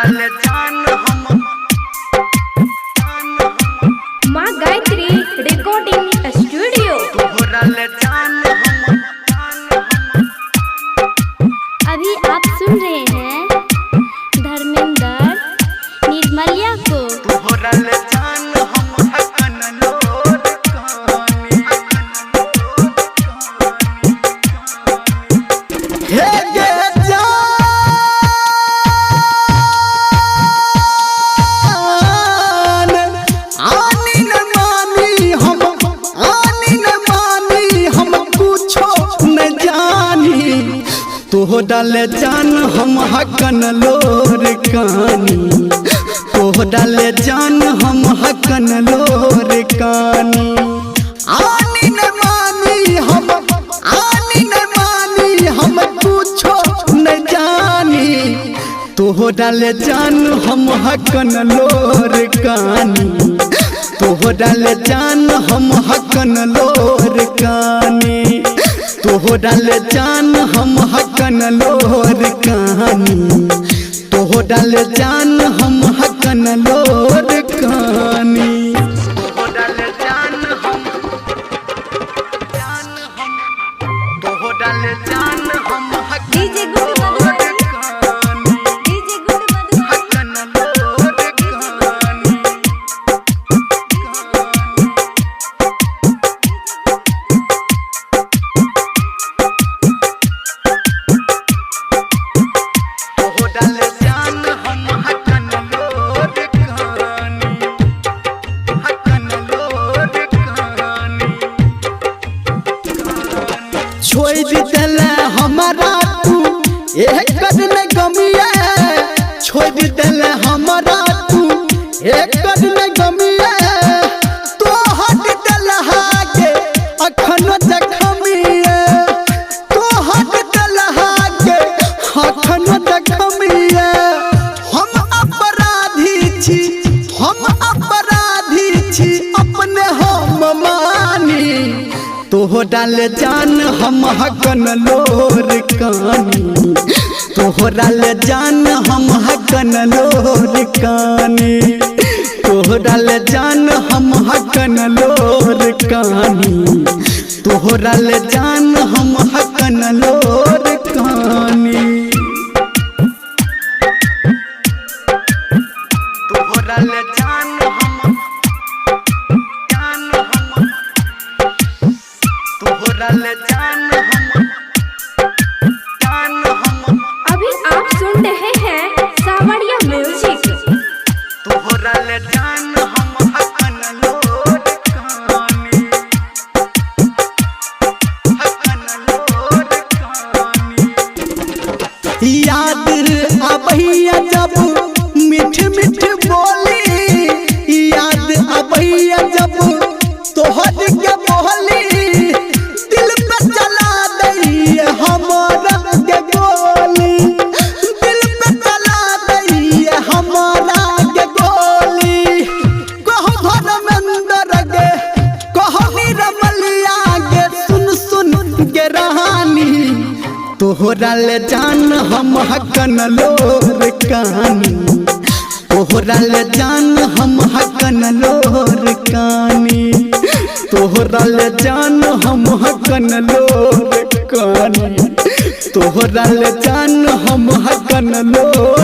तोहरा ले जान हम माँ गायत्री रिकॉर्डिंग स्टूडियो। तोहरा ले जान हम अभी आप सुन रहे हैं धर्मेंद्र निर्मलिया को। तोहरा ले जान हम हकन लोर कहानी हे गे जान आनी न मानी हम कुछो न जानी तोहरा ले जान हम हकन लोर कहानी तोहरा ले जान हम हकन लोर कहानी आनी न मानी हम कुछो न जानी तोहरा ले जान हम हकन लोर कहानी तोहरा ले जान हम हकन लोर कहानी तोहरा ले जान हम हकन लोर कहानी तोहरा ले जान हम हकन लोर कहानी तोहरा ले जान हम तोहरा ले जान हम DJ good Madhubani, DJ good Madhubani. हकन लोर कहानी तोहरा ले जान हम हकन लोर कहानी हकन लोर कहानी छोड़ दिला हमारा तू एक कदम गमिया छोड़ दिला हमारा तू एक कदम गमिया तो हट दिला के अखन जखमिया तो हट दिला के अखन जखमिया हम अपराधी छी अपने हम मानी तोहरा ले जान हम हकन लोर कहानी तोहरा ले जान हम हकन लोर कहानी तोहरा ले जान हम हकन लोर कहानी तोहरा ले जान हम हकन लोर कहानी तोहरा ले जान हम तोहरा ले जान हम अभी आप सुन रहे हैं सावरिया म्यूजिक। तोहरा ले जान हम हकन लोर कहानी हकन लोर कहानी याद आबैया जब मीठ मीठ बोली याद आबैया जब तोहर के बोली दिल पे चला दैए हमारा के गोली दिल पे चला दैए हमारा के गोली कहो धर्मेंद्र गे कहो निर्मलिया गे सुन के रानी तोहरा ले जान हम हकन लोर कहानी तोहरा ले जान हम हकन लोर कहानी तोहरा ले जान हम हकन लोर कहानी तोहरा ले जान हम हकन लोर